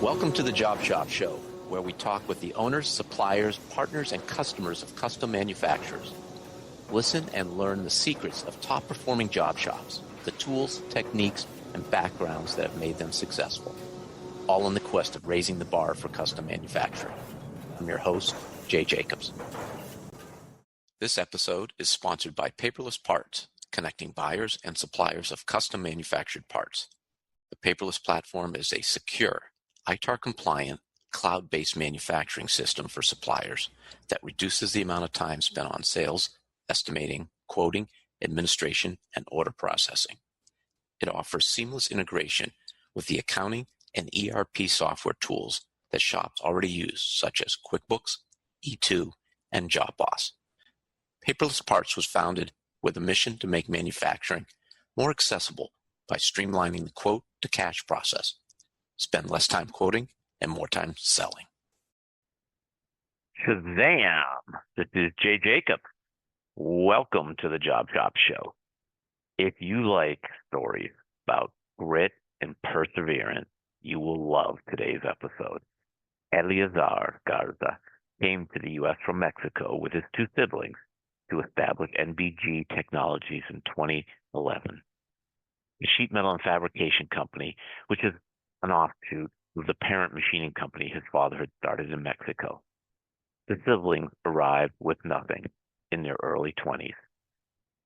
Welcome to the Job Shop Show, where we talk with the owners, suppliers, partners, and customers of custom manufacturers. Listen and learn the secrets of top-performing job shops, the tools, techniques, and backgrounds that have made them successful, all in the quest of raising the bar for custom manufacturing. I'm your host, Jay Jacobs. This episode is sponsored by Paperless Parts, connecting buyers and suppliers of custom manufactured parts. The Paperless platform is a secure, ITAR-compliant, cloud-based manufacturing system for suppliers that reduces the amount of time spent on sales, estimating, quoting, administration, and order processing. It offers seamless integration with the accounting and ERP software tools that shops already use, such as QuickBooks, E2, and JobBoss. Paperless Parts was founded with a mission to make manufacturing more accessible by streamlining the quote-to-cash process. Spend less time quoting and more time selling. Shazam! This is Jay Jacobs. Welcome to the Job Shop Show. If you like stories about grit and perseverance, you will love today's episode. Eleazar Garza came to the U.S. from Mexico with his two siblings to establish NBG Technologies in 2011. The sheet metal and fabrication company, which is an offshoot of the parent machining company his father had started in Mexico. The siblings arrived with nothing in their early 20s.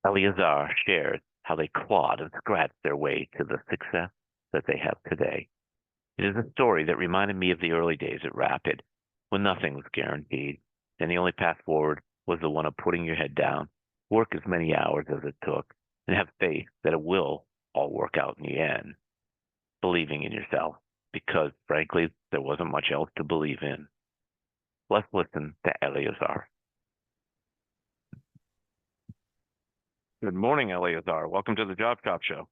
Eleazar shared how they clawed and scratched their way to the success that they have today. It is a story that reminded me of the early days at Rapid, when nothing was guaranteed, and the only path forward was the one of putting your head down, work as many hours as it took, and have faith that it will all work out in the end. Believing in yourself, because frankly, there wasn't much else to believe in. Let's listen to Eleazar. Good morning, Eleazar. Welcome to the Job Shop Show.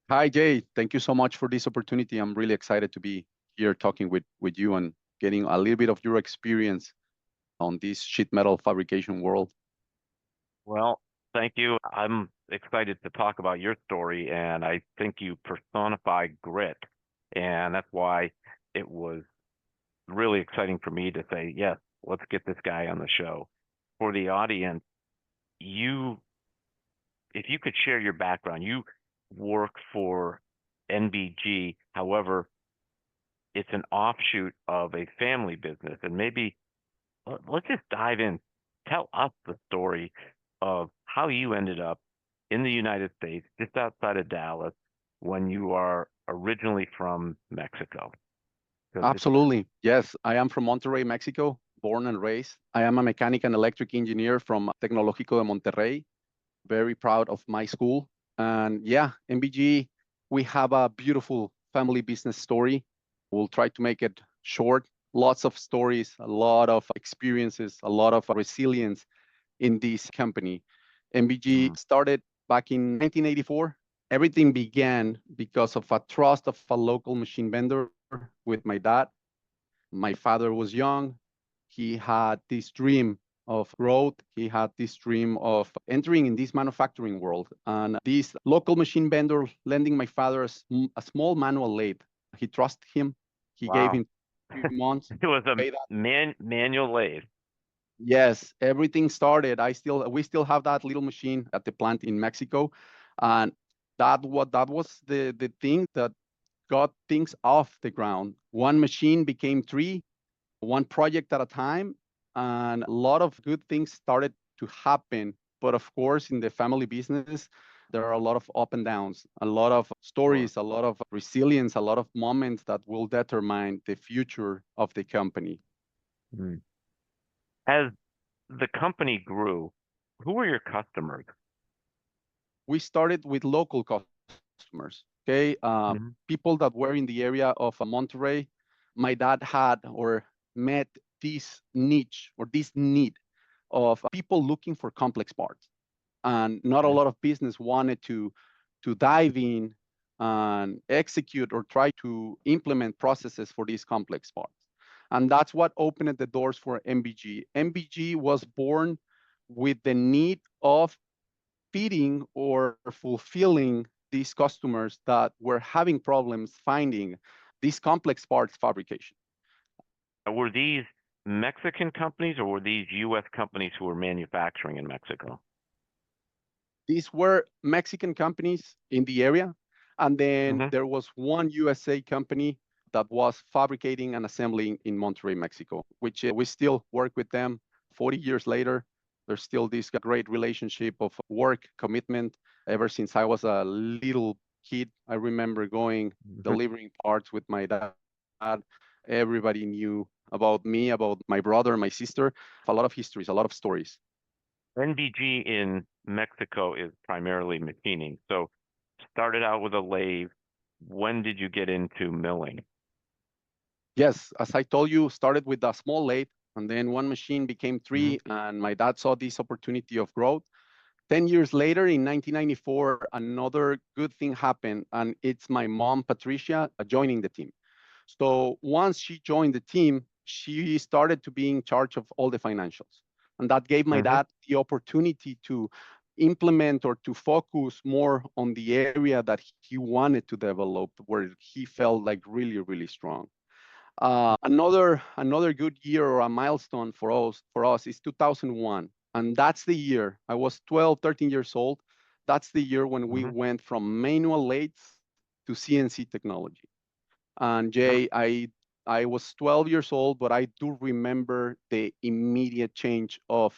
Hi, Jay. Thank you so much for this opportunity. I'm really excited to be here talking with you and getting a little bit of your experience on this sheet metal fabrication world. Well, thank you. I'm excited to talk about your story, and I think you personify grit. And that's why it was really exciting for me to say, yes, let's get this guy on the show. For the audience, if you could share your background, you work for NBG. However, it's an offshoot of a family business. And maybe let's just dive in. Tell us the story of how you ended up in the United States, just outside of Dallas, when you are originally from Mexico. Absolutely. Yes, I am from Monterrey, Mexico, born and raised. I am a mechanic and electric engineer from Tecnológico de Monterrey. Very proud of my school. And yeah, NBG, we have a beautiful family business story. We'll try to make it short. Lots of stories, a lot of experiences, a lot of resilience in this company. NBG started back in 1984. Everything began because of a trust of a local machine vendor with my dad. My father was young. He had this dream of growth. He had this dream of entering in this manufacturing world. And this local machine vendor lending my father a small manual lathe. He trusted him. He gave him 3 months. It was a manual lathe. Yes, everything started. We still have that little machine at the plant in Mexico, and that was the thing that got things off the ground. One machine became 3, one project at a time, and a lot of good things started to happen. But of course, in the family business, there are a lot of up and downs, a lot of stories, a lot of resilience, a lot of moments that will determine the future of the company. As the company grew, who were your customers? We started with local customers, okay? People that were in the area of Monterrey. My dad had or met this niche or this need of people looking for complex parts. And not a lot of business wanted to dive in and execute or try to implement processes for these complex parts. And that's what opened the doors for NBG. NBG was born with the need of feeding or fulfilling these customers that were having problems finding this complex parts fabrication. Were these Mexican companies or were these U.S. companies who were manufacturing in Mexico? These were Mexican companies in the area. And then there was one USA company that was fabricating and assembling in Monterrey, Mexico, which we still work with them 40 years later. There's still this great relationship of work commitment. Ever since I was a little kid, I remember going, delivering parts with my dad. Everybody knew about me, about my brother, my sister. A lot of histories, a lot of stories. NBG in Mexico is primarily machining. So started out with a lathe. When did you get into milling? Yes, as I told you, started with a small lathe, and then one machine became three, and my dad saw this opportunity of growth. 10 years later, in 1994, another good thing happened, and it's my mom, Patricia, joining the team. So once she joined the team, she started to be in charge of all the financials. And that gave my dad the opportunity to implement or to focus more on the area that he wanted to develop, where he felt like really, really strong. Another good year or a milestone for us is 2001, and that's the year I was 12, 13 years old. That's the year when we went from manual lathes to CNC technology. And Jay, I was 12 years old, but I do remember the immediate change of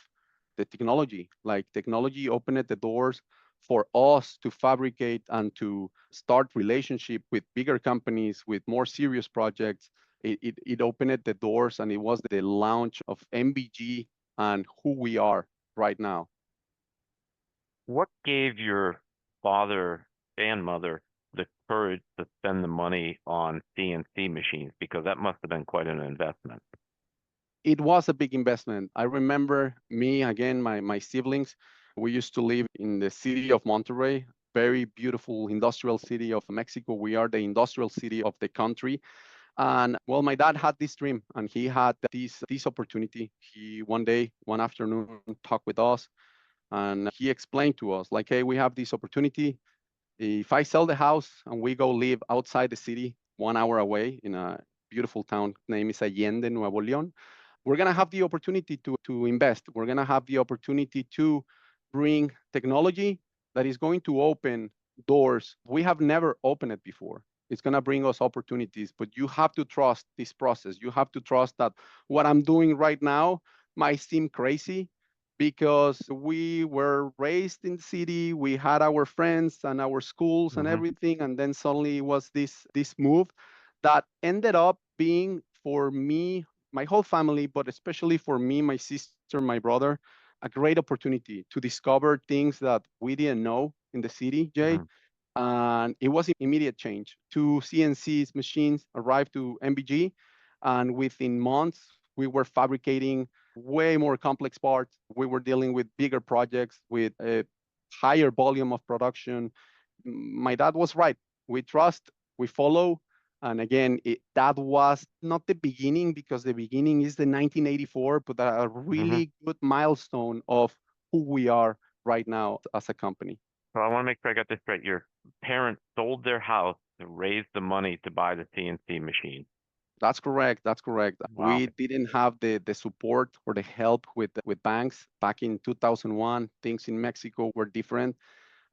the technology. Like technology opened the doors for us to fabricate and to start relationship with bigger companies, with more serious projects. It opened the doors, and it was the launch of NBG and who we are right now. What gave your father and mother the courage to spend the money on CNC machines? Because that must have been quite an investment. It was a big investment. I remember me, again, my siblings, we used to live in the city of Monterrey, very beautiful industrial city of Mexico. We are the industrial city of the country. And well, my dad had this dream, and he had this opportunity. He one afternoon, talked with us, and he explained to us, like, hey, we have this opportunity. If I sell the house and we go live outside the city, 1 hour away in a beautiful town, name is Allende, Nuevo León, we're going to have the opportunity to invest. We're going to have the opportunity to bring technology that is going to open doors we have never opened it before. It's going to bring us opportunities, but you have to trust this process. You have to trust that what I'm doing right now might seem crazy, because we were raised in the city, we had our friends and our schools and everything, and then suddenly it was this move that ended up being, for me, my whole family, but especially for me, my sister, my brother, a great opportunity to discover things that we didn't know in the city, Jay. And it was immediate change. Two CNC's machines arrived to NBG, and within months, we were fabricating way more complex parts. We were dealing with bigger projects with a higher volume of production. My dad was right. We trust, we follow. And again, that was not the beginning, because the beginning is the 1984, but a really good milestone of who we are right now as a company. So I want to make sure I got this straight. Your parents sold their house to raise the money to buy the CNC machine. That's correct. That's correct. Wow. We didn't have the support or the help with banks back in 2001. Things in Mexico were different.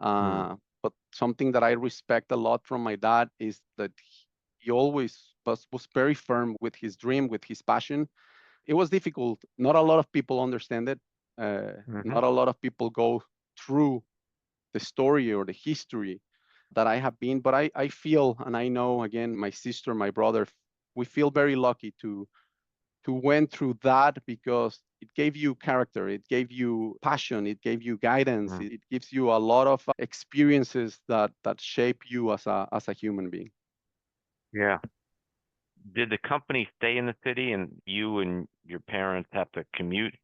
But something that I respect a lot from my dad is that he always was very firm with his dream, with his passion. It was difficult. Not a lot of people understand it. Not a lot of people go through the story or the history that I have been. But I feel, and I know, again, my sister, my brother, we feel very lucky to went through that, because it gave you character, it gave you passion, it gave you guidance, it gives you a lot of experiences that shape you as a human being. Yeah. Did the company stay in the city and you and your parents have to commute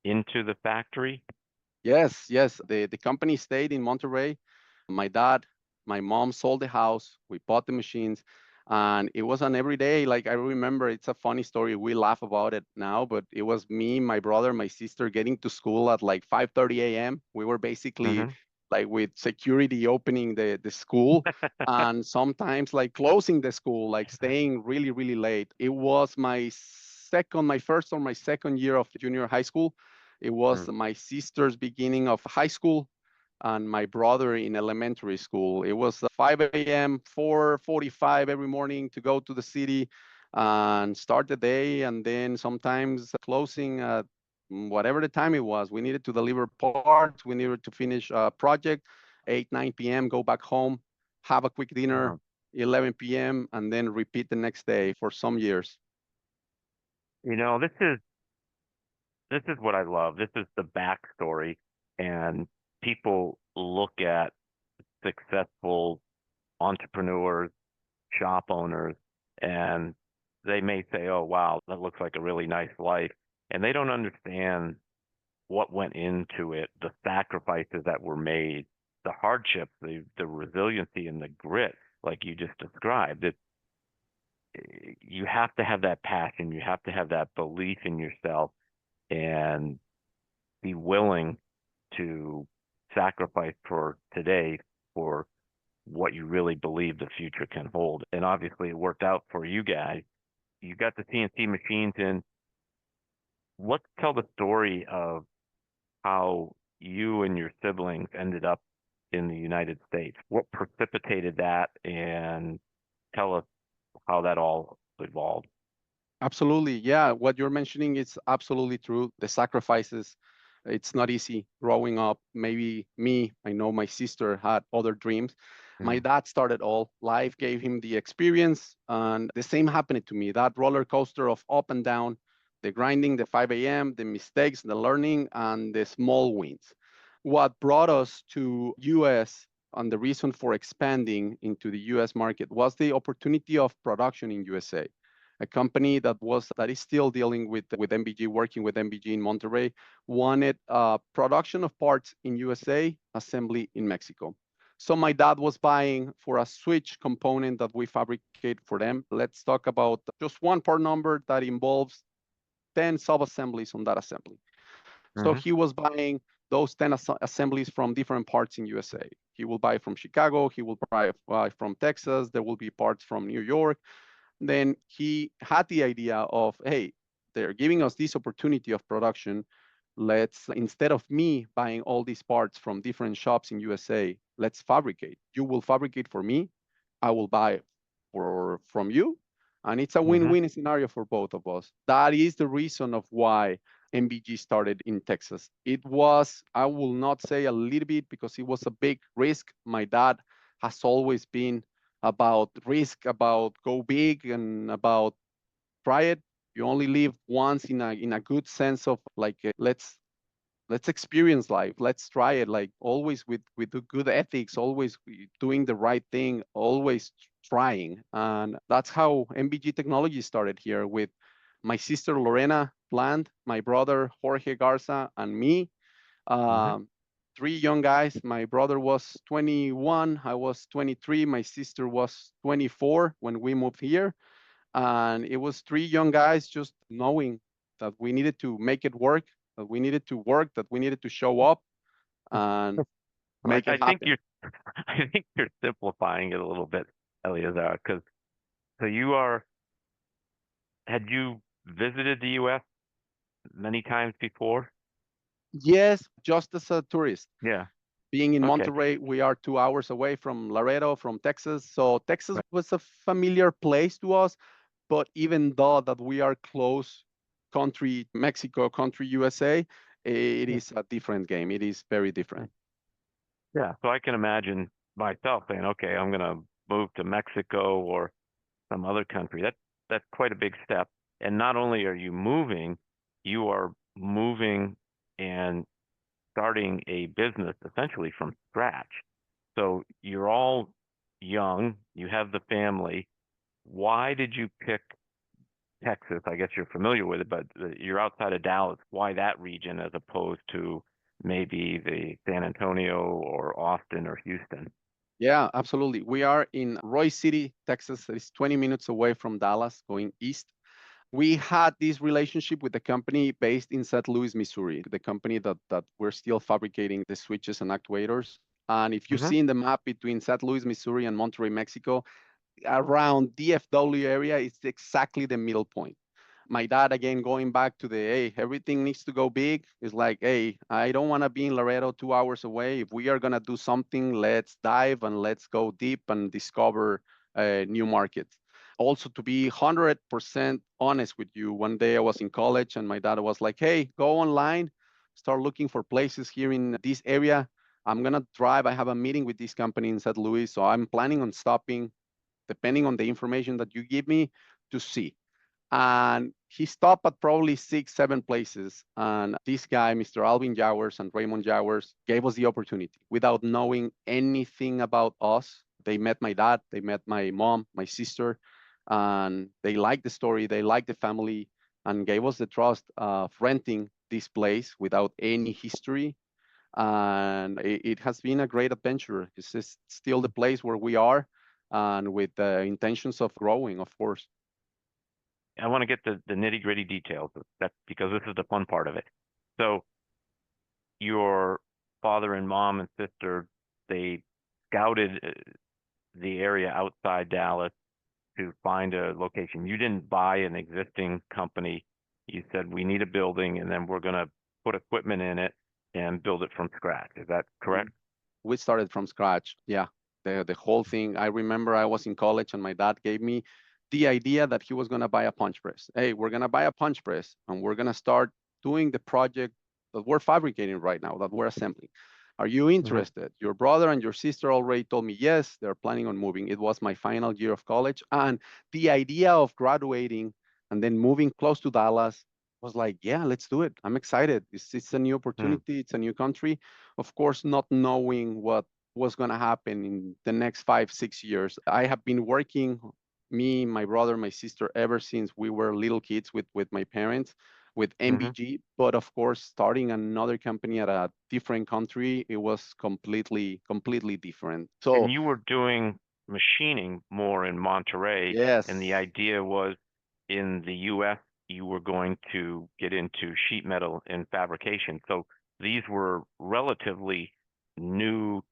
into the factory? Yes. The company stayed in Monterrey. My dad, my mom sold the house. We bought the machines, and it was an everyday. Like, I remember, it's a funny story. We laugh about it now, but it was me, my brother, my sister getting to school at like 5:30 a.m. We were basically like with security opening the school, and sometimes like closing the school, like staying really, really late. It was my first or my second year of junior high school. It was Mm. my sister's beginning of high school and my brother in elementary school. It was 5 a.m., 4:45 every morning to go to the city and start the day, and then sometimes closing at whatever the time it was. We needed to deliver parts, we needed to finish a project, 8, 9 p.m., go back home, have a quick dinner, 11 p.m., and then repeat the next day for some years. You know, this is what I love. This is the backstory, and people look at successful entrepreneurs, shop owners, and they may say, "Oh, wow, that looks like a really nice life," and they don't understand what went into it, the sacrifices that were made, the hardships, the resiliency, and the grit, like you just described. You have to have that passion, you have to have that belief in yourself, and be willing to sacrifice for today for what you really believe the future can hold. And obviously, it worked out for you guys. You got the CNC machines in. Let's tell the story of how you and your siblings ended up in the United States. What precipitated that, and tell us how that all evolved. Absolutely. Yeah, what you're mentioning is absolutely true. The sacrifices, it's not easy growing up. Maybe me, I know my sister had other dreams. My Mm. dad started all. Life gave him the experience, and the same happened to me. That roller coaster of up and down, the grinding, the 5 a.m., the mistakes, the learning, and the small wins. What brought us to US and the reason for expanding into the US market was the opportunity of production in USA. A company that is still dealing with NBG, working with NBG in Monterrey, wanted production of parts in USA, assembly in Mexico. So my dad was buying for a switch component that we fabricate for them. Let's talk about just one part number that involves 10 sub-assemblies on that assembly. So Mm-hmm. he was buying those 10 assemblies from different parts in USA. He will buy from Chicago, he will buy from Texas, there will be parts from New York. Then he had the idea of, hey, they're giving us this opportunity of production. Let's, instead of me buying all these parts from different shops in USA, let's fabricate. You will fabricate for me, I will buy from you, and it's a Mm-hmm. win-win scenario for both of us. That is the reason of why NBG started in Texas. It was, I will not say a little bit because it was a big risk. My dad has always been about risk, about go big, and about try it. You only live once in a good sense of like let's experience life. Let's try it. Like always with the good ethics, always doing the right thing, always trying. And that's how NBG Technologies started here with my sister Lorena Plant, my brother Jorge Garza, and me. Mm-hmm. um, Three young guys. My brother was 21, I was 23, my sister was 24 when we moved here. And it was three young guys just knowing that we needed to make it work, that we needed to work, that we needed to show up and I, make it I think happen. you're I think you're simplifying it a little bit, Eleazar, because so you are had you visited the US many times before? Yes, just as a tourist. Yeah. Being in Okay. Monterrey, we are 2 hours away from Laredo, from Texas. So Texas Right. was a familiar place to us. But even though that we are close country, Mexico, country USA, it Yeah. is a different game. It is very different. Yeah. So I can imagine myself saying, okay, I'm gonna move to Mexico or some other country. That's quite a big step. And not only are you are moving and starting a business essentially from scratch. So you're all young, you have the family. Why did you pick Texas? I guess you're familiar with it, but you're outside of Dallas. Why that region as opposed to maybe the San Antonio or Austin or Houston? Yeah, absolutely. We are in Roy City, Texas. It's 20 minutes away from Dallas, going east. We had this relationship with the company based in St. Louis, Missouri, the company that we're still fabricating the switches and actuators. And if you Mm-hmm. see in the map between St. Louis, Missouri and Monterrey, Mexico, around DFW area, it's exactly the middle point. My dad, again, going back to the, hey, everything needs to go big. It's like, hey, I don't want to be in Laredo 2 hours away. If we are going to do something, let's dive and let's go deep and discover new markets. Also, to be 100% honest with you, one day I was in college and my dad was like, hey, go online, start looking for places here in this area. I'm going to drive. I have a meeting with this company in St. Louis. So I'm planning on stopping, depending on the information that you give me, to see. And he stopped at probably 6, 7 places. And this guy, Mr. Alvin Jowers and Raymond Jowers, gave us the opportunity without knowing anything about us. They met my dad, they met my mom, my sister, and they liked the story, they liked the family, and gave us the trust of renting this place without any history. And it has been a great adventure. It's just still the place where we are, and with the intentions of growing, of course. I want to get the nitty gritty details of that because this is the fun part of it. So your father and mom and sister, they scouted the area outside Dallas to find a location. You didn't buy an existing company. You said we need a building and then we're going to put equipment in it and build it from scratch. Is that correct? We started from scratch. Yeah, the whole thing. I remember I was in college and my dad gave me the idea that he was going to buy a punch press. Hey, we're going to buy a punch press and we're going to start doing the project that we're fabricating right now, that we're assembling. Are you interested? Your brother and your sister already told me yes, they're planning on moving. It was my final year of college. And the idea of graduating and then moving close to Dallas was like, yeah, let's do it. I'm excited. It's a new Mm-hmm. opportunity. It's a new country. Of course, not knowing what was going to happen in the next 5, 6 years. I have been working, me, my brother, my sister, ever since we were little kids with my parents, with Mm-hmm. NBG. But of course, starting another company at a different country, it was completely different. So And you were doing machining more in Monterey, and the yes, idea was in the US you were going to get into sheet metal and fabrication. So these were relatively new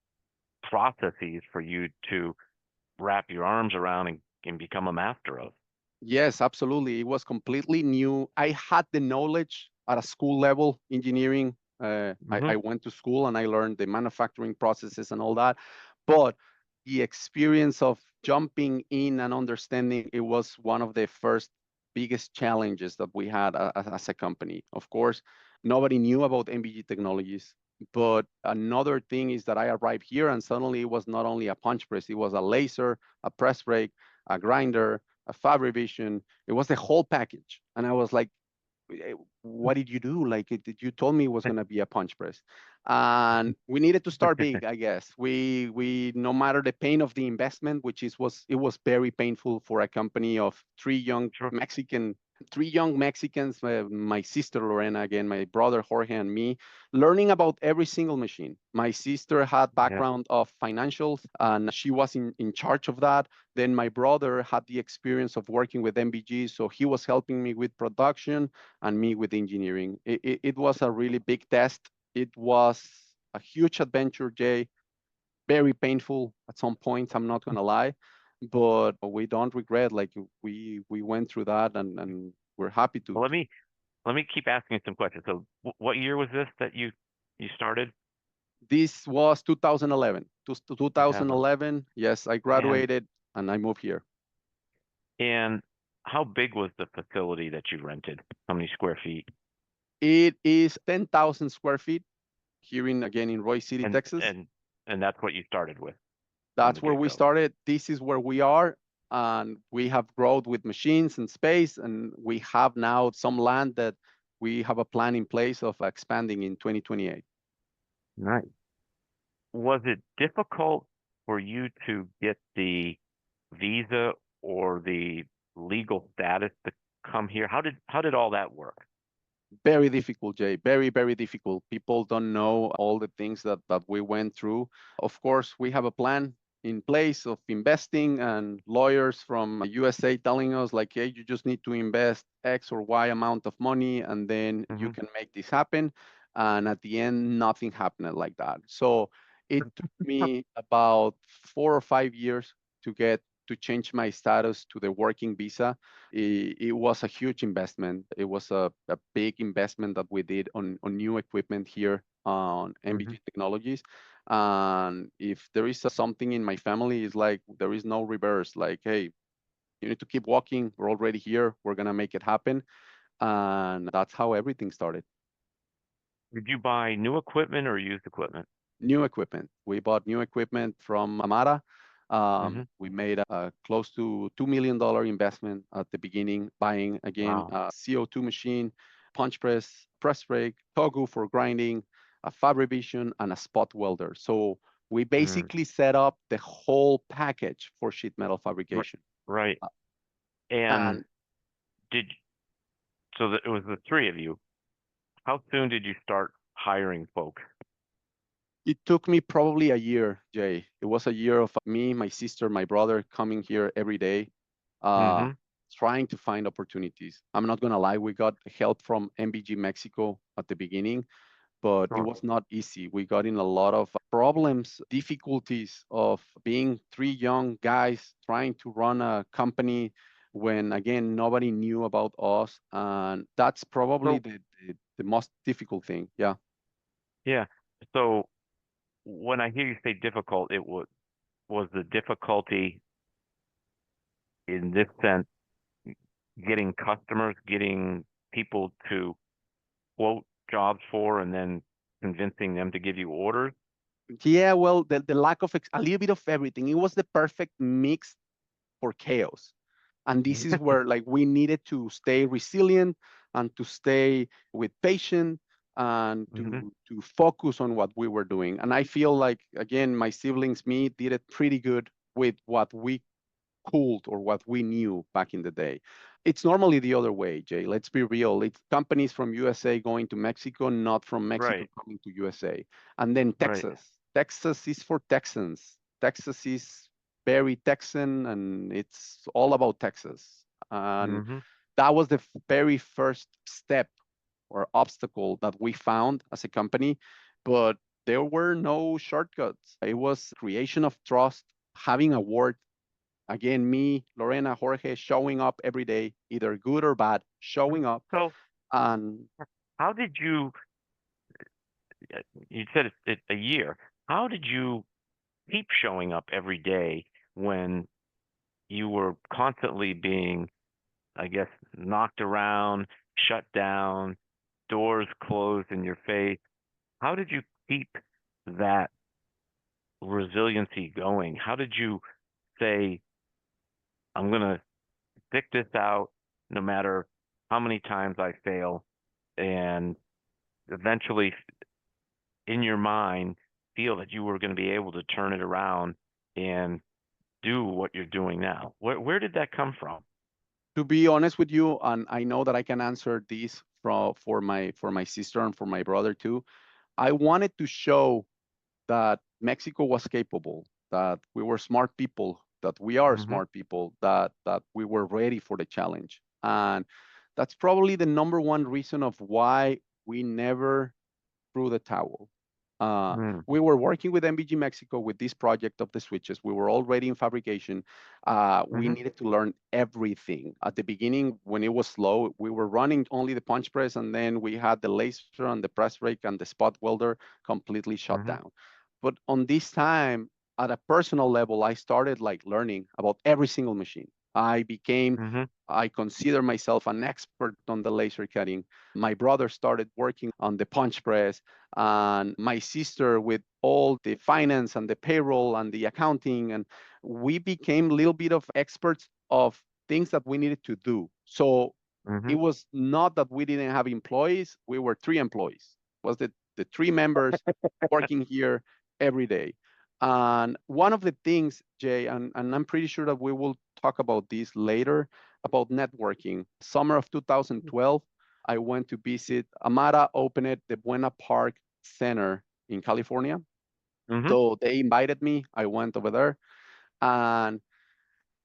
processes for you to wrap your arms around and become a master of. yes, absolutely. It was completely new. I had the knowledge at a school level, engineering. Mm-hmm. I went to school and I learned the manufacturing processes and all that. But the experience of jumping in and understanding, it was one of the first biggest challenges that we had as a company. Of course, nobody knew about NBG Technologies. But another thing is that I arrived here and suddenly it was not only a punch press, it was a laser, a press brake, a grinder, a fabrication. It was the whole package. And I was like, what did you do? Like, you told me it was going to be a punch press. And we needed to start big, I guess. We no matter the pain of the investment, which it was very painful for a company of Sure. three young Mexicans, my sister Lorena, again, my brother Jorge, and me, learning about every single machine. My sister had Yeah. background of financials, and she was in charge of that. Then my brother had the experience of working with MBG, so he was helping me with production and me with engineering. It was a really big test. It was a huge adventure, Jay. Very painful at some points, I'm not gonna lie, but we don't regret. Like we went through that, and we're happy Well, to. let me keep asking you some questions. So, what year was this that you started? This was 2011. You have a 2011. Yes, I and graduated and I moved here. and how big was the facility that you rented? How many square feet? It is 10,000 square feet here in Roy City, And Texas. and and that's what you started with from the That's where we get-go. started. This is where we are. And we have growth with machines and space. And we have now some land that we have a plan in place of expanding in 2028. Nice. Was it difficult for you to get the visa or the legal status to come here? How did all that work? Very difficult, Jay. Very difficult. People don't know all the things that we went through. Of course, we have a plan in place of investing, and lawyers from USA telling us like, hey, you just need to invest X or Y amount of money and then you Hmm. can make this happen. And at the end, nothing happened like that. So It took me about 4 or 5 years to change my status to the working visa. It was a huge investment. It was a big investment that we did on new equipment here on Hmm. NBG Technologies. And if there is something in my family, it's like there is no reverse. Like, hey, you need to keep walking. We're already here. We're gonna make it happen. And that's how everything started. Did you buy new equipment or used equipment? New equipment. We bought new equipment from Amara. Hmm. We made a close to $2 million investment at the beginning, buying again Wow. a CO2 machine, punch press brake, Togu for grinding, a fabrication, and a spot welder. So we Mm. basically set up the whole package for sheet metal Right. fabrication. Right. Uh, And And did so that it was the three of you. How soon did you start hiring folks? it took me probably a year, Jay. It was a year of me, my sister, my brother coming here every day, uh, Hmm. trying to find opportunities. I'm not gonna lie, we got help from NBG Mexico at the beginning, but it Sure. was not easy. We got in a lot of problems, difficulties of being three young guys trying to run a company when again nobody knew about us, and that's probably So the most difficult thing. Yeah. yeah. So when I hear you say difficult, it was the difficulty in this sense getting customers, getting people to quote jobs for, and then convincing them to give you orders. Yeah, well, the lack of a little bit of everything. It was the perfect mix for chaos. And this is where like we needed to stay resilient and to stay with patience and Hmm. to focus on what we were doing. And I feel like again, my siblings, me, did it pretty good with what we could or what we knew back in the day. It's normally the other way, Jay. Let's be real. It's companies from USA going to Mexico, not from Mexico Right. coming to USA. And then Right. Texas. Texas is for Texans. Texas is very Texan and it's all about Texas. And Hmm. that was the very first step or obstacle that we found as a company. But there were no shortcuts. It was creation of trust, having a word. Again, me, Lorena, Jorge, showing up every day, either good or bad, showing up. So And how did you? You said a year. How did you keep showing up every day when you were constantly being, I guess, knocked around, shut down, doors closed in your face? How did you keep that resiliency going? How did you say, I'm going to stick this out no matter how many times I fail, and eventually in your mind feel that you were going to be able to turn it around and do what you're doing now? Where did that come from? to be honest with you, and I know that I can answer this for my sister and for my brother too, I wanted to show that Mexico was capable, that we were smart people, that we are Hmm. smart people, that we were ready for the challenge. And that's probably the number one reason of why we never threw the towel. Mm. We were working with NBG Mexico with this project of the switches. We were already in fabrication. We Hmm. needed to learn everything. At the beginning, when it was slow, we were running only the punch press, and then we had the laser and the press brake and the spot welder completely shut Hmm. down. But on this time, at a personal level, I started like learning about every single machine. Hmm. I consider myself an expert on the laser cutting. My brother started working on the punch press, and my sister with all the finance and the payroll and the accounting. And we became a little bit of experts of things that we needed to do. So Hmm. it was not that we didn't have employees, we were three employees. It was the three members working here every day. And one of the things, Jay, and I'm pretty sure that we will talk about this later about networking. Summer of 2012, I went to visit Amara opened the Buena Park Center in California. Hmm. So they invited me. I went over there, and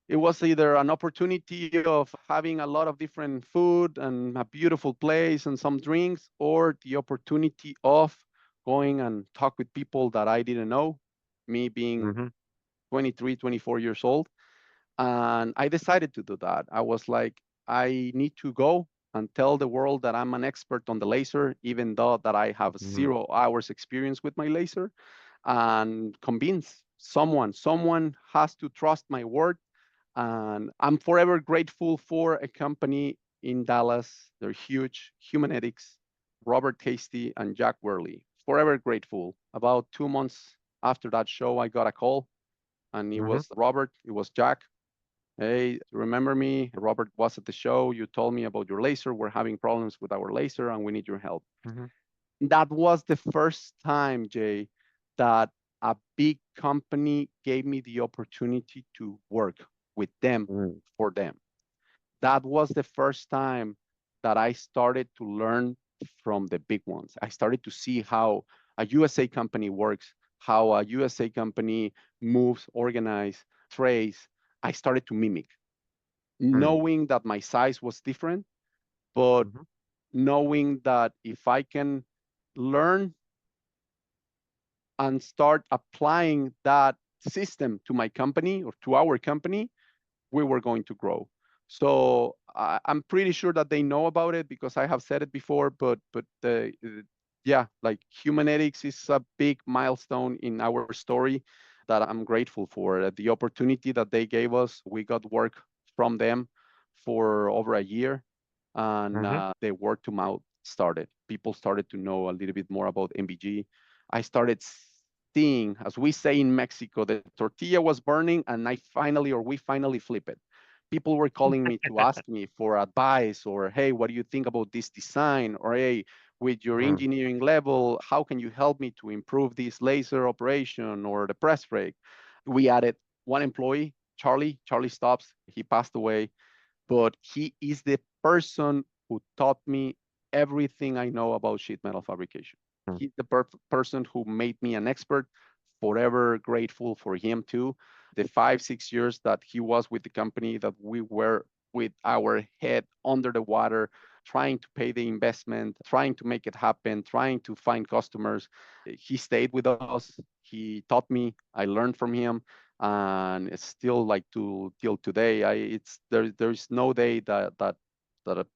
it was either an opportunity of having a lot of different food and a beautiful place and some drinks, or the opportunity of going and talk with people that I didn't know, me being Mm-hmm. 23, 24 years old. And I decided to do that. I was like, I need to go and tell the world that I'm an expert on the laser, even though that I have Mm-hmm. 0 hours experience with my laser, and convince someone. Someone has to trust my word. And I'm forever grateful for a company in Dallas. They're huge, Humanetics, Robert Hasty and Jack Worley. Forever grateful. About 2 months after that show, I got a call, and it Mm-hmm. was Robert, it was Jack. Hey, remember me? Robert was at the show. You told me about your laser. We're having problems with our laser and we need your help. Mm-hmm. That was the first time, Jay, that a big company gave me the opportunity to work with them Mm. for them. That was the first time that I started to learn from the big ones. I started to see how a USA company works, how a USA company moves, organize, trades. I started to mimic, Mm. knowing that my size was different, but Mm-hmm. knowing that if I can learn and start applying that system to my company or to our company, we were going to grow. So I'm pretty sure that they know about it because I have said it before. But yeah, like Humanetics is a big milestone in our story that I'm grateful for. The opportunity that they gave us, we got work from them for over a year, and Mm-hmm. the word to mouth started. People started to know a little bit more about NBG. I started seeing, as we say in Mexico, the tortilla was burning, and we finally flip it. People were calling me to ask me for advice, or hey, what do you think about this design? Or hey, with your Mm. engineering level, how can you help me to improve this laser operation or the press brake? We added one employee, Charlie. Charlie Stops. He passed away, but he is the person who taught me everything I know about sheet metal fabrication. Mm. He's the person who made me an expert. Forever grateful for him too. The 5, 6 years that he was with the company, that we were with our head under the water, trying to pay the investment, trying to make it happen, trying to find customers. He stayed with us. He taught me. I learned from him, and it's still like to till today. There's no day that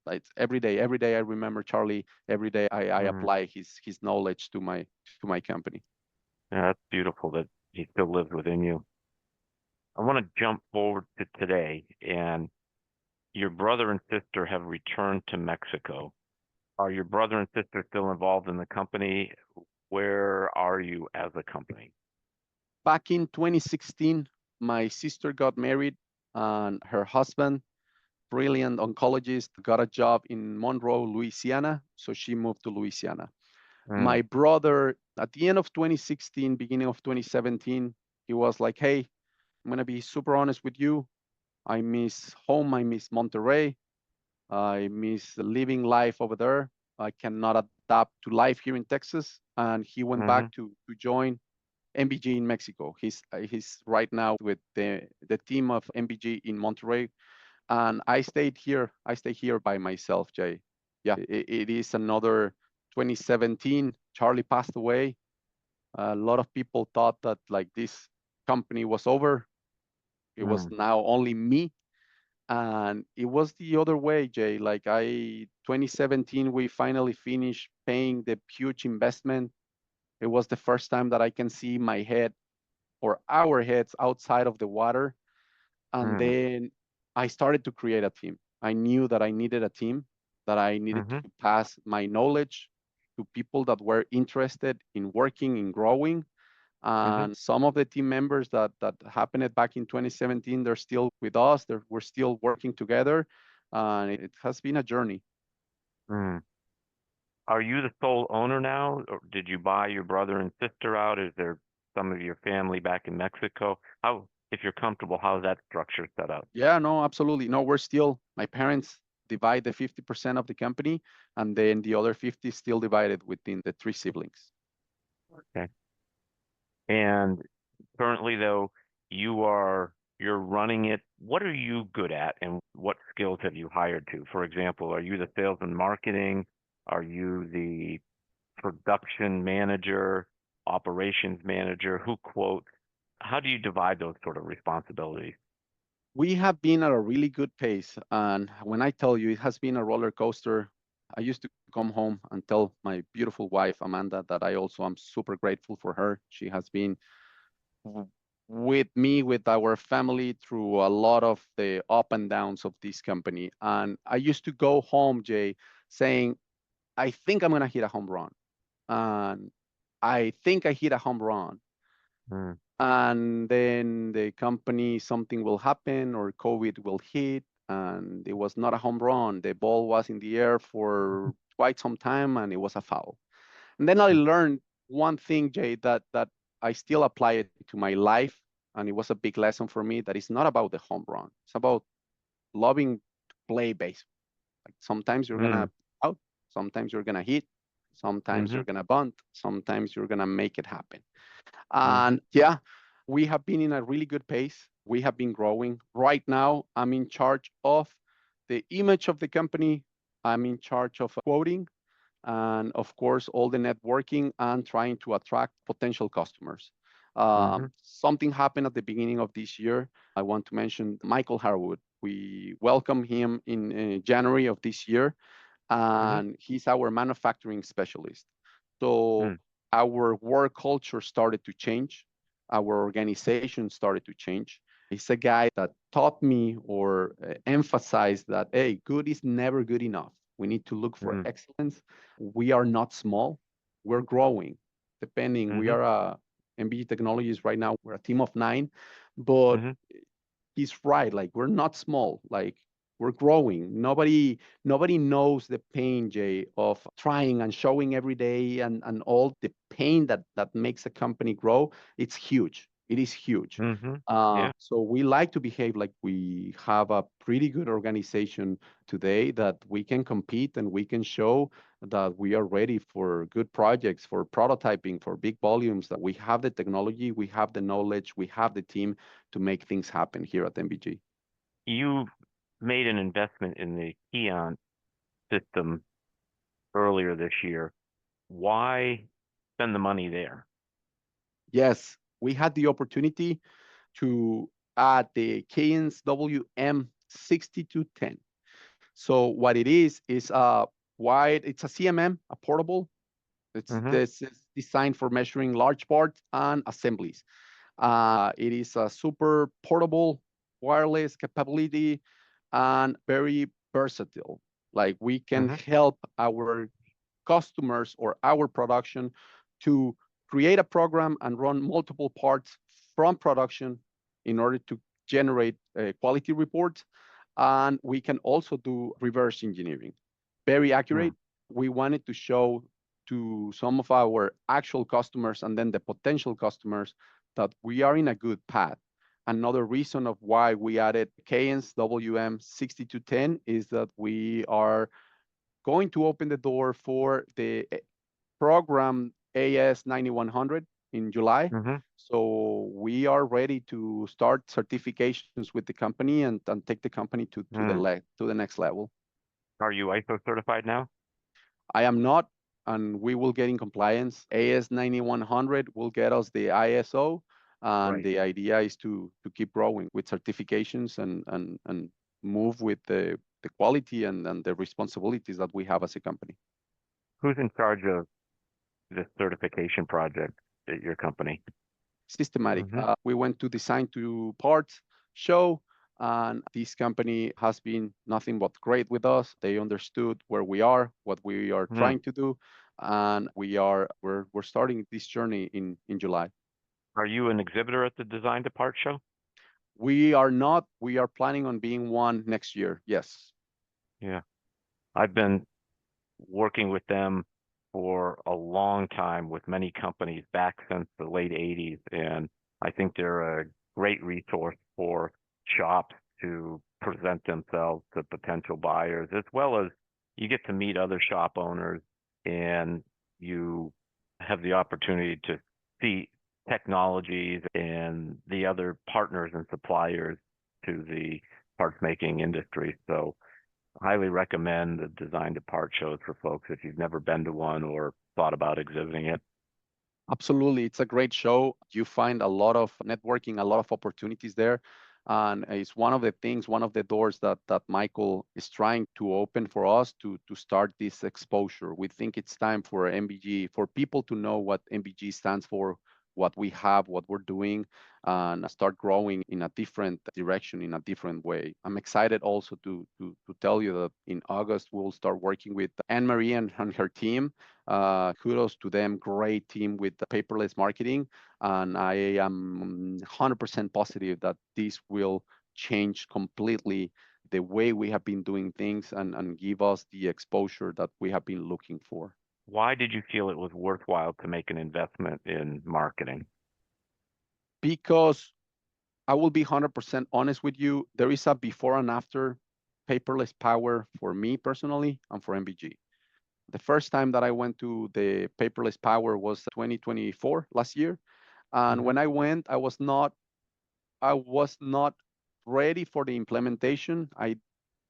it's every day I remember Charlie. Every day I Mm. apply his knowledge to my company. Yeah, that's beautiful that he still lives within you. I want to jump forward to today, and your brother and sister have returned to Mexico. Are your brother and sister still involved in the company? Where are you as a company? Back in 2016, my sister got married, and her husband, brilliant oncologist, got a job in Monroe, Louisiana. So she moved to Louisiana. Mm. My brother, at the end of 2016, beginning of 2017, he was like, hey, I'm going to be super honest with you. I miss home. I miss Monterrey. I miss living life over there. I cannot adapt to life here in Texas. And he went Mm-hmm. back to join NBG in Mexico. He's right now with the team of NBG in Monterrey, and I stayed here. I stay here by myself, Jay. Yeah, it is another 2017. Charlie passed away. A lot of people thought that like this company was over. It was Mm. now only me, and it was the other way, Jay. 2017, we finally finished paying the huge investment. It was the first time that I can see my head or our heads outside of the water. And Mm. then I started to create a team. I knew that I needed a team, that I needed Mm-hmm. to pass my knowledge to people that were interested in working, in growing. Mm-hmm. And some of the team members that happened back in 2017, they're still with us. We're still working together. And it has been a journey. Mm. Are you the sole owner now, or did you buy your brother and sister out? Is there some of your family back in Mexico? How, if you're comfortable, how's that structure set up? Yeah, no, absolutely. No, we're still, my parents divide the 50% of the company, and then the other 50 still divided within the three siblings. Okay. And currently, though, you're running it. What are you good at, and what skills have you hired to? For example, are you the sales and marketing? Are you the production manager, operations manager, who quotes? How do you divide those sort of responsibilities? We have been at a really good pace. And when I tell you it has been a roller coaster, I used to come home and tell my beautiful wife, Amanda, that I also am super grateful for her. She has been with me, with our family through a lot of the up and downs of this company. And I used to go home, Jay, saying, I think I'm going to hit a home run. And I think I hit a home run. Mm, And then the company, something will happen or COVID will hit. And it was not a home run. The ball was in the air for quite some time and it was a foul. And then I mm, learned one thing, Jay, that I still apply it to my life. And it was a big lesson for me that it's not about the home run. It's about loving to play baseball. Like sometimes you're mm, gonna out, sometimes you're gonna hit, sometimes mm-hmm, you're gonna bunt, sometimes you're gonna make it happen. mm-hmm, And yeah, we have been in a really good pace. We have been growing. Right now, I'm in charge of the image of the company. I'm in charge of quoting and of course all the networking and trying to attract potential customers. mm-hmm, Something happened at the beginning of this year. I want to mention Michael Harwood. We welcomed him in January of this year, mm-hmm, and he's our manufacturing specialist. So mm, our work culture started to change. Our organization started to change. He's a guy that taught me or emphasized that, hey, good is never good enough. We need to look for mm, excellence. We are not small. We're growing. Depending, we mm-hmm, are NBG Technologies right now. We're a team of 9, but mm-hmm, he's right. Like we're not small. Like we're growing. Nobody knows the pain, Jay, of trying and showing every day and all the pain that makes a company grow. It's huge. It is huge. mm-hmm. Yeah. So we like to behave like we have a pretty good organization today that we can compete and we can show that we are ready for good projects, for prototyping, for big volumes, that we have the technology, we have the knowledge, we have the team to make things happen here at MBG. You made an investment in the Keon system earlier this year. Why spend the money there? Yes, we had the opportunity to add the Keyence WM6210. So what it is a wide, it's a CMM, a portable. Mm-hmm, This is designed for measuring large parts and assemblies. It is a super portable, wireless capability, and very versatile. Like we can mm-hmm, help our customers or our production to create a program and run multiple parts from production in order to generate quality reports. And we can also do reverse engineering. Very mm, accurate. We wanted to show to some of our actual customers and then the potential customers that we are in a good path. Another reason of why we added Keyence WM6210 is that we are going to open the door for the program AS 9100 in July. mm-hmm, So we are ready to start certifications with the company and take the company mm. to the next level. Are you ISO certified now? I am not, and we will get in compliance. AS 9100 will get us the ISO, and Right. the idea is to keep growing with certifications and move with the quality and the responsibilities that we have as a company. Who's in charge of this certification project at your company? Systematic. Mm-hmm, We went to design to parts show, and this company has been nothing but great with us. They understood where we are, what we are mm. trying to do, and we're starting this journey in July. Are you an exhibitor at the Design to Part show? We are not. We are planning on being one next year. Yes. Yeah. I've been working with them for a long time with many companies back since the late 80s. And I think they're a great resource for shops to present themselves to potential buyers, as well as you get to meet other shop owners and you have the opportunity to see technologies and the other partners and suppliers to the parts making industry. So highly recommend the Design to Part shows for folks if you've never been to one or thought about exhibiting it. Absolutely. It's a great show. You find a lot of networking, a lot of opportunities there. And it's one of the things, one of the doors that Michael is trying to open for us to start this exposure. We think it's time for NBG, for people to know what NBG stands for, what we have, what we're doing, and start growing in a different direction, in a different way. I'm excited also to tell you that in August, we'll start working with Anne Marie and her team. Kudos to them, great team with the paperless marketing. And I am 100% positive that this will change completely the way we have been doing things and give us the exposure that we have been looking for. Why did you feel it was worthwhile to make an investment in marketing? Because I will be 100% honest with you, there is a before and after paperless power for me personally and for NBG. The first time that I went to the paperless power was 2024, last year. And when I went, I was not ready for the implementation. I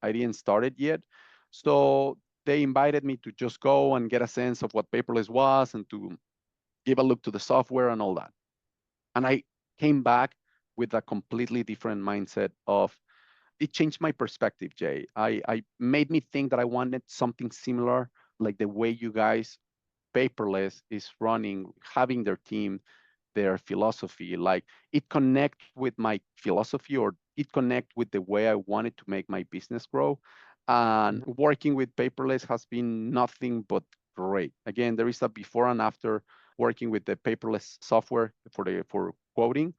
didn't start it yet. So they invited me to just go and get a sense of what paperless was and to give a look to the software and all that. And I came back with a completely different mindset of it changed my perspective, Jay. I made me think that I wanted something similar, like the way you guys paperless is running, having their team, their philosophy, like it connect with my philosophy or it connect with the way I wanted to make my business grow. And working with paperless has been nothing but great. Again, there is a before and after working with the paperless software for quoting.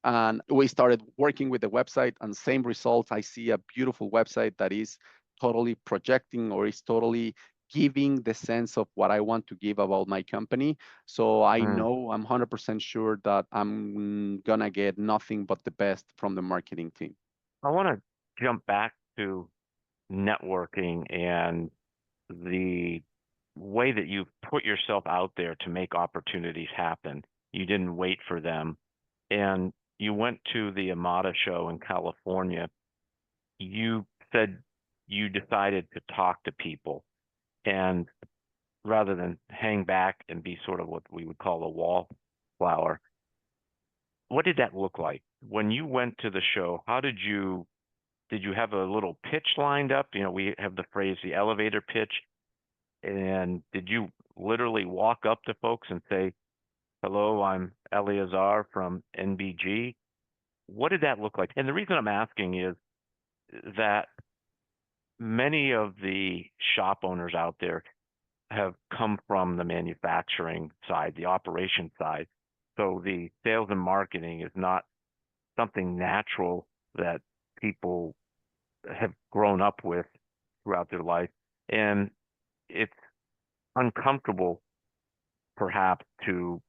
And we started working with the website and same results. I see a beautiful website that is totally projecting or is totally giving the sense of what I want to give about my company. So I Mm. know I'm 100% sure that I'm gonna get nothing but the best from the marketing team. I want to jump back to networking and the way that you put yourself out there to make opportunities happen. You didn't wait for them. And you went to the Amada show in California. You said you decided to talk to people and rather than hang back and be sort of what we would call a wallflower. What did that look like when you went to the show? How did you have a little pitch lined up? You know, we have the phrase the elevator pitch. And did you literally walk up to folks and say, "Hello, I'm Eleazar from NBG"? What did that look like? And the reason I'm asking is that many of the shop owners out there have come from the manufacturing side, the operation side. So the sales and marketing is not something natural that people have grown up with throughout their life. And it's uncomfortable, perhaps, to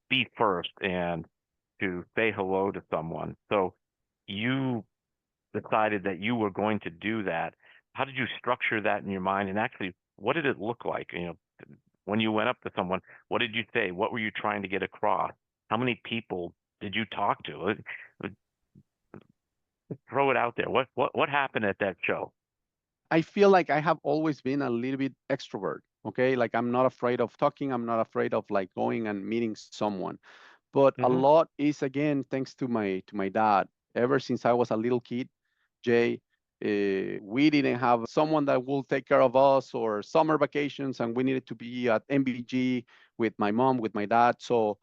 be first and to say hello to someone. So you decided that you were going to do that. How did you structure that in your mind? And actually, what did it look like? You know, when you went up to someone, what did you say? What were you trying to get across? How many people did you talk to? Throw it out there. What happened at that show? I feel like I have always been a little bit extrovert. Okay, like I'm not afraid of talking. I'm not afraid of like going and meeting someone. But a Mm-hmm. lot is again thanks to my dad. Ever since I was a little kid, Jay, we didn't have someone that will take care of us or summer vacations, and we needed to be at MBG with my mom, with my dad. So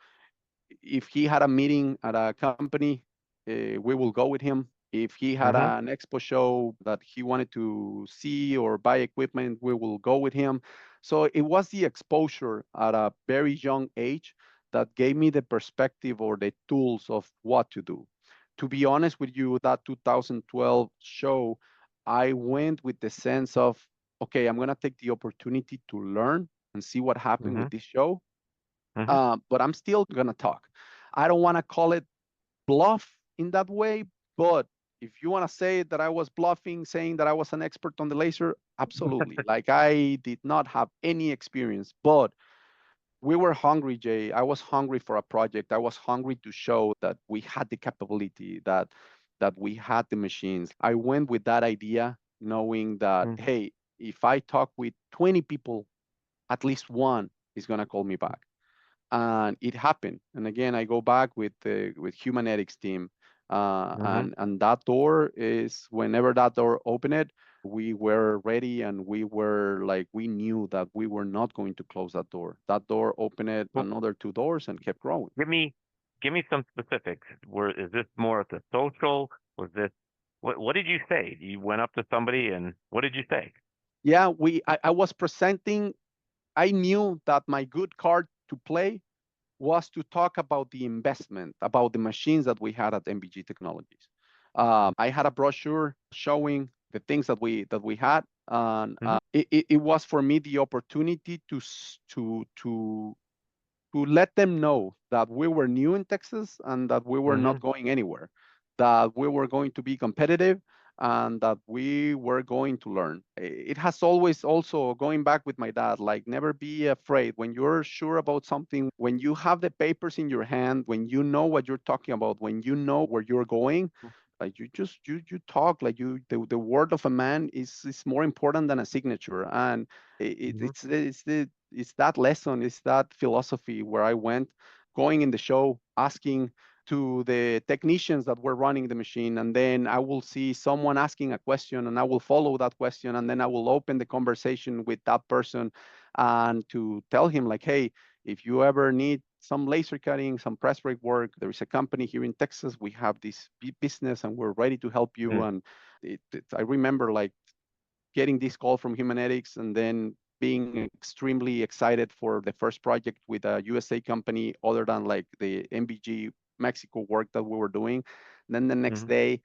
if he had a meeting at a company, we will go with him. If he had Mm-hmm. an expo show that he wanted to see or buy equipment, we will go with him. So it was the exposure at a very young age that gave me the perspective or the tools of what to do. To be honest with you, that 2012 show, I went with the sense of, okay, I'm going to take the opportunity to learn and see what happened Mm-hmm. with this show, Mm-hmm. but I'm still gonna talk. I don't want to call it bluff in that way, but if you want to say that I was bluffing, saying that I was an expert on the laser, absolutely. Like I did not have any experience, but we were hungry, Jay. I was hungry for a project. I was hungry to show that we had the capability, that we had the machines. I went with that idea, knowing that, Mm-hmm. hey, if I talk with 20 people, at least one is going to call me back. And it happened. And again, I go back with Humanetics team, Mm-hmm. and that door is, whenever that door opened, we were ready, and we knew that we were not going to close that door. That door opened Well, another two doors and kept growing. give me some specifics. Is this more at the social? Was this what did you say? You went up to somebody and what did you say? Yeah, I was presenting. I knew that my good card to play was to talk about the investment, about the machines that we had at NBG Technologies. I had a brochure showing the things that we had, and Mm-hmm. it was for me the opportunity to let them know that we were new in Texas and that we were Mm-hmm. not going anywhere, that we were going to be competitive, and that we were going to learn. It has always, also going back with my dad, like, never be afraid when you're sure about something, when you have the papers in your hand, when you know what you're talking about, when you know where you're going. Like, you talk, like, the word of a man is more important than a signature. And Mm-hmm. it's that lesson, it's that philosophy where I went, going in the show, asking to the technicians that were running the machine, and then I will see someone asking a question, and I will follow that question, and then I will open the conversation with that person, and to tell him, like, hey, if you ever need some laser cutting, some press brake work, there is a company here in Texas. We have this business, and we're ready to help you. And I remember, like, getting this call from Humanetics, and then being extremely excited for the first project with a USA company, other than like the NBG Mexico work that we were doing. And then the next Mm-hmm. day,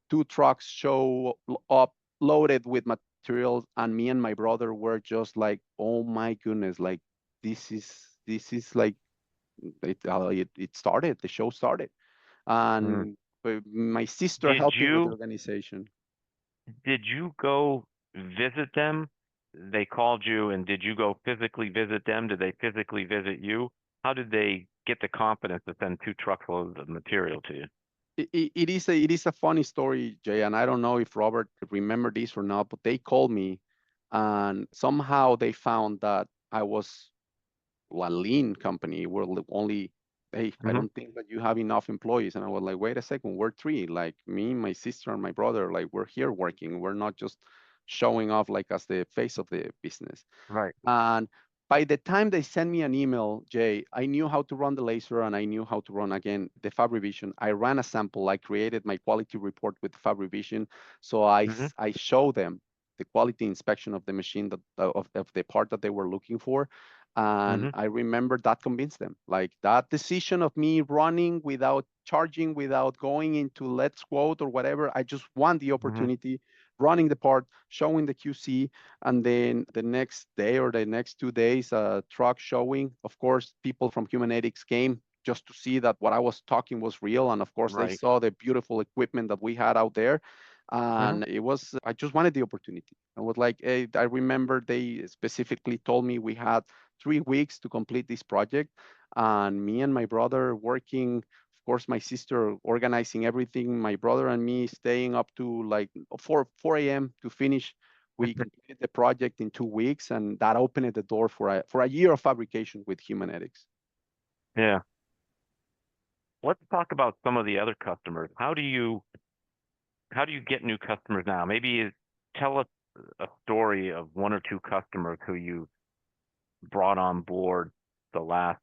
two trucks show up loaded with materials, and me and my brother were just like, oh my goodness, like, this is like, it started, the show started. Mm-hmm. And my sister Did helped me with the you organization. did you go visit them? They called you, and did you go physically visit them? Did they physically visit you? How did they get the confidence to send two truckloads of material to you? It is a funny story, Jay, and I don't know if Robert remember this or not, but they called me, and somehow they found that I was a lean company. We're only, hey, I Mm-hmm. don't think that you have enough employees. And I was like, wait a second, we're three, like me, my sister, and my brother, like, we're here working. We're not just showing off like as the face of the business. Right. And by the time they sent me an email, Jay, I knew how to run the laser, and I knew how to run, again, the fabrication. I ran a sample. I created my quality report with fabrication. So Mm-hmm. I showed them the quality inspection of the machine, of the part that they were looking for. And Mm-hmm. I remember that convinced them. Like, that decision of me running without charging, without going into let's quote or whatever, I just want the Mm-hmm. opportunity, running the part, showing the QC, and then the next day or the next 2 days, truck showing. Of course, people from Humanetics came just to see that what I was talking was real. And of course, they Right. saw the beautiful equipment that we had out there. Mm-hmm. And I just wanted the opportunity. I was like, hey, I remember they specifically told me we had 3 weeks to complete this project. And me and my brother working, of course, my sister organizing everything, my brother and me staying up to like 4 a.m. to finish. We completed the project in 2 weeks, and that opened the door for a year of fabrication with Humanetics. Yeah. Let's talk about some of the other customers. How do you get new customers now? Maybe tell us a story of one or two customers who you brought on board the last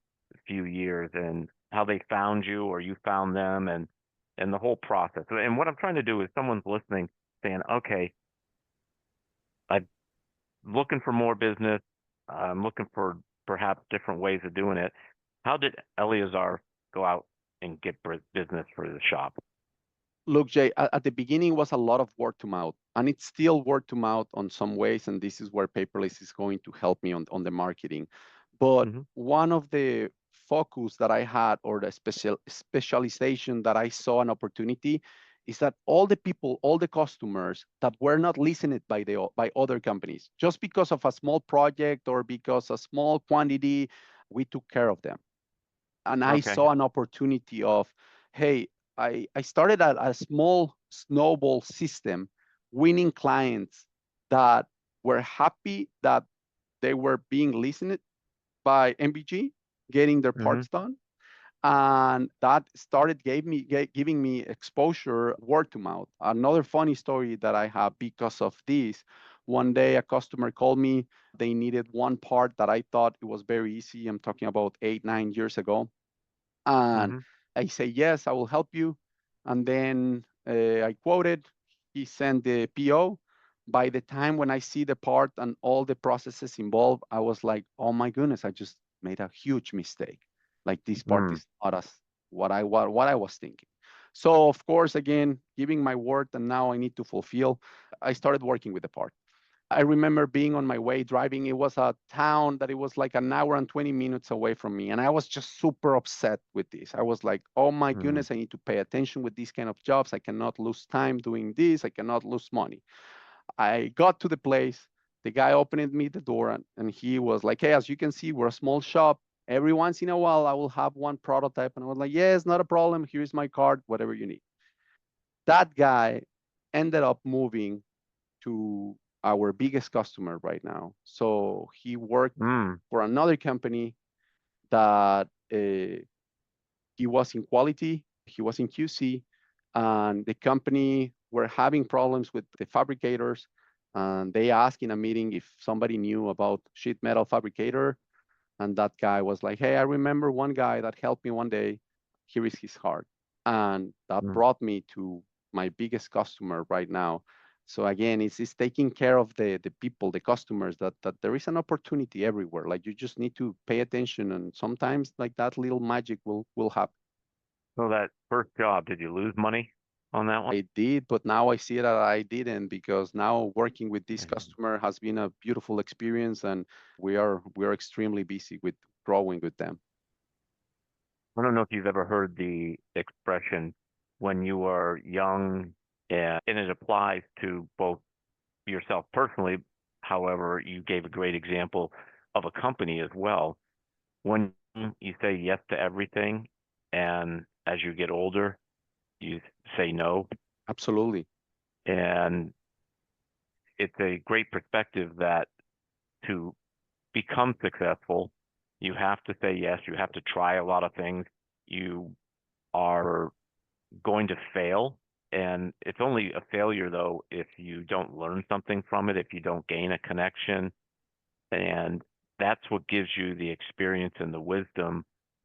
few years and how they found you or you found them and the whole process. And what I'm trying to do is someone's listening saying, okay, I'm looking for more business. I'm looking for perhaps different ways of doing it. How did Eleazar go out and get business for the shop? Look, Jay, at the beginning it was a lot of word to mouth, and it's still word to mouth on some ways, and this is where paperless is going to help me on the marketing. But Mm-hmm. one of the focus that I had, or the specialization that I saw an opportunity, is that all the people, all the customers that were not listened by other companies, just because of a small project or because a small quantity, we took care of them. And I Okay. saw an opportunity of, hey, I started a small snowball system, winning clients that were happy that they were being listened, by NBG, getting their Mm-hmm. parts done. And that started giving me exposure word to mouth. Another funny story that I have because of this, one day a customer called me. They needed one part that I thought it was very easy. I'm talking about 8, 9 years ago. And Mm-hmm. I say, yes, I will help you. And then I quoted, he sent the PO. By the time when I see the part and all the processes involved, I was like, oh my goodness, I just made a huge mistake. Like this part Mm. is not as what I was thinking. So of course, again, giving my word and now I need to fulfill. I started working with the part. I remember being on my way driving. It was a town that it was like an hour and 20 minutes away from me. And I was just super upset with this. I was like, oh my Mm. goodness, I need to pay attention with these kind of jobs. I cannot lose time doing this. I cannot lose money. I got to the place. The guy opened me the door and he was like, hey, as you can see, we're a small shop. Every once in a while, I will have one prototype. And I was like, yes, not a problem. Here's my card, whatever you need. That guy ended up moving to our biggest customer right now. So he worked Mm. for another company that he was in quality, he was in QC, and the company were having problems with the fabricators. And they asked in a meeting if somebody knew about sheet metal fabricator. And that guy was like, hey, I remember one guy that helped me one day. Here is his card. And that Mm. brought me to my biggest customer right now. So again, it's taking care of the people, the customers, that there is an opportunity everywhere. Like you just need to pay attention, and sometimes like that little magic will happen. So that first job, did you lose money on that one? I did, but now I see that I didn't, because now working with this Mhm. customer has been a beautiful experience, and we are extremely busy with growing with them. I don't know if you've ever heard the expression when you are young, and it applies to both yourself personally. However, you gave a great example of a company as well. When you say yes to everything, and as you get older, you say no, Absolutely. and it's a great perspective that to become successful, you have to say yes. You have to try a lot of things. You are going to fail. And it's only a failure, though, if you don't learn something from it, if you don't gain a connection. And that's what gives you the experience and the wisdom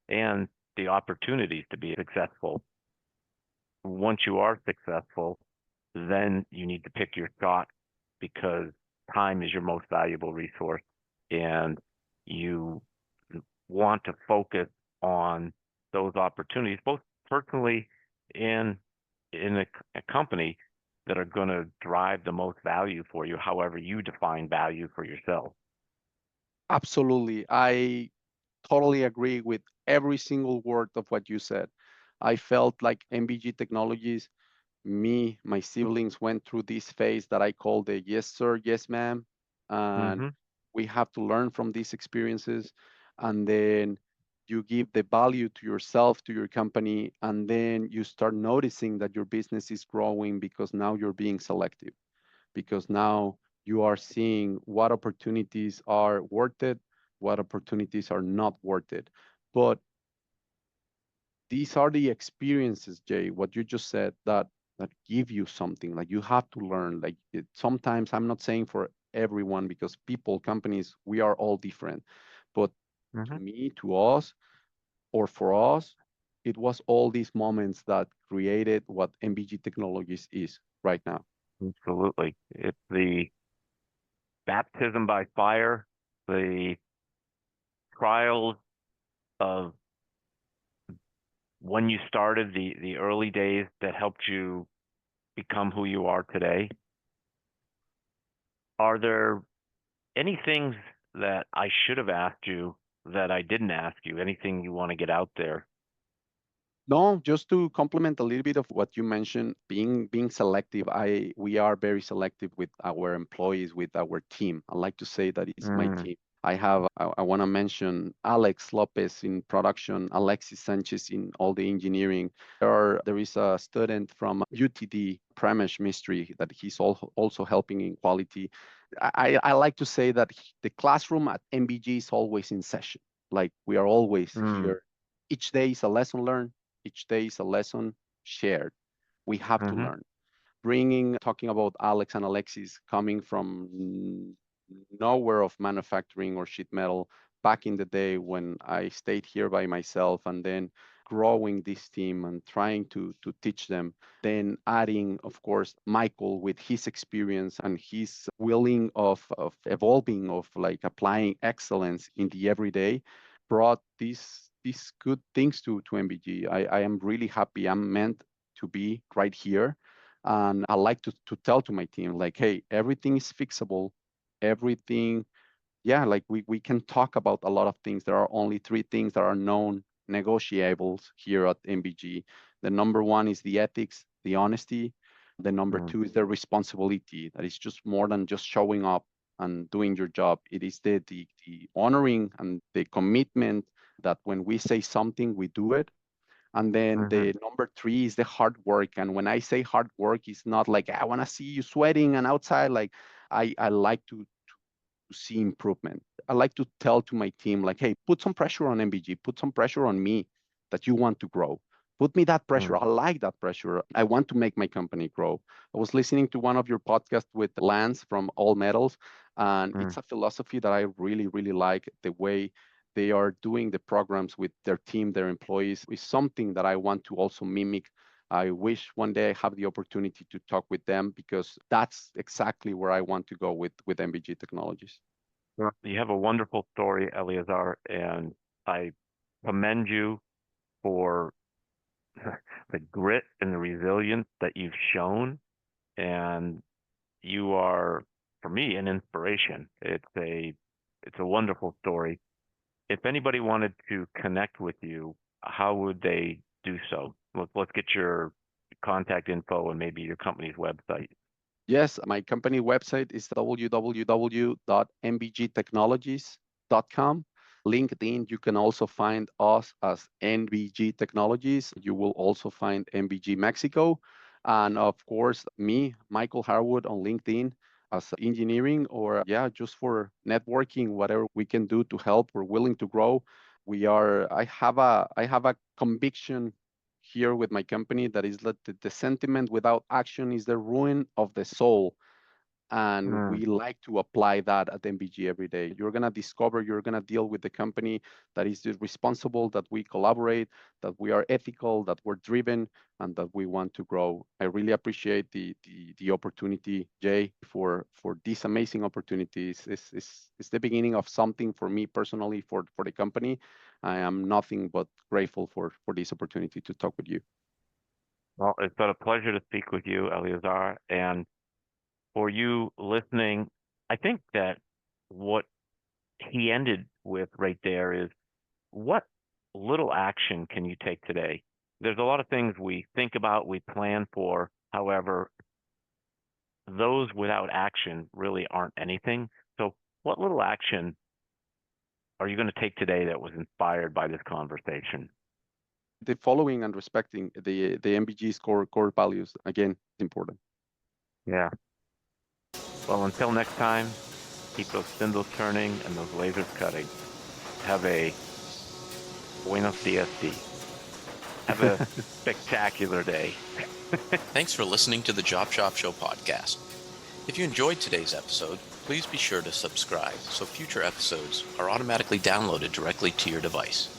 and the opportunities to be successful. Once you are successful, then you need to pick your shot, because time is your most valuable resource. And you want to focus on those opportunities, both personally and in a company, that are going to drive the most value for you, however you define value for yourself. Absolutely. I totally agree with every single word of what you said. I felt like NBG Technologies, my siblings went through this phase that I call the yes, sir, yes, ma'am. And Mm-hmm. we have to learn from these experiences. And then you give the value to yourself, to your company, and then you start noticing that your business is growing because now you're being selective, because now you are seeing what opportunities are worth it, what opportunities are not worth it. But these are the experiences, Jay, what you just said, that give you something. Like you have to learn. Like sometimes, I'm not saying for everyone, because people, companies, we are all different. But to Mm-hmm. me, to us, or for us, it was all these moments that created what NBG Technologies is right now. Absolutely. It's the baptism by fire, the trials of when you started, the early days that helped you become who you are today. Are there any things that I should have asked you that I didn't ask you? Anything you want to get out there? No, just to complement a little bit of what you mentioned, being selective. We are very selective with our employees, with our team. I like to say that it's my Mm. team. I want to mention Alex Lopez in production, Alexis Sanchez in all the engineering. There is a student from UTD, Pramesh Mystery, that he's also helping in quality. I like to say that the classroom at NBG is always in session. Like we are always Mm. here. Each day is a lesson learned. Each day is a lesson shared. We have to Mm-hmm. learn. Talking about Alex and Alexis coming from nowhere of manufacturing or sheet metal back in the day when I stayed here by myself, and then growing this team and trying to teach them, then adding, of course, Michael with his experience and his willing of evolving, of like applying excellence in the everyday, brought these good things to MBG. I am really happy. I'm meant to be right here. And I like to tell to my team, like, hey, everything is fixable. Everything, yeah, like we can talk about a lot of things. There are only three things that are known negotiables here at MBG. The number one is the ethics, the honesty. The number Mm. two is the responsibility. That is just more than just showing up and doing your job. It is the honoring and the commitment that when we say something, we do it. And then Mm-hmm. the number three is the hard work. And when I say hard work, it's not like I want to see you sweating and outside. Like I like to see improvement. I like to tell to my team, like, hey, put some pressure on MBG, put some pressure on me that you want to grow. Put me that pressure. Mm. I like that pressure. I want to make my company grow. I was listening to one of your podcasts with Lance from All Metals, and Mm. it's a philosophy that I really, really like. The way they are doing the programs with their team, their employees, is something that I want to also mimic. I wish one day I have the opportunity to talk with them because that's exactly where I want to go with NBG Technologies. Well, you have a wonderful story, Eleazar, and I commend you for the grit and the resilience that you've shown. And you are, for me, an inspiration. It's a wonderful story. If anybody wanted to connect with you, how would they do so? Let's get your contact info and maybe your company's website. Yes, my company website is www.nbgtechnologies.com. LinkedIn, you can also find us as NBG Technologies. You will also find NBG Mexico. And of course, me, Michael Harwood on LinkedIn as engineering, or yeah, just for networking, whatever we can do to help. We're willing to grow. I have a conviction here with my company that is that the sentiment without action is the ruin of the soul. And Mm. we like to apply that at MBG every day. You're going to discover, you're going to deal with the company that is responsible, that we collaborate, that we are ethical, that we're driven, and that we want to grow. I really appreciate the opportunity, Jay, for this amazing opportunities. It's the beginning of something for me personally, for the company. I am nothing but grateful for this opportunity to talk with you. Well, it's been a pleasure to speak with you, Eleazar. And for you listening, I think that what he ended with right there is what little action can you take today? There's a lot of things we think about, we plan for. However, those without action really aren't anything. So, what little action are you going to take today that was inspired by this conversation? The following and respecting the MBG's core values, again, is important. Yeah. Well, until next time, keep those spindles turning and those lasers cutting. Have a buenos dias. Have a spectacular day. Thanks for listening to the Job Shop Show podcast. If you enjoyed today's episode, please be sure to subscribe so future episodes are automatically downloaded directly to your device.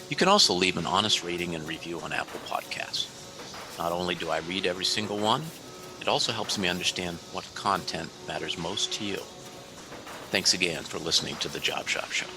You can also leave an honest rating and review on Apple Podcasts. Not only do I read every single one, it also helps me understand what content matters most to you. Thanks again for listening to the Job Shop Show.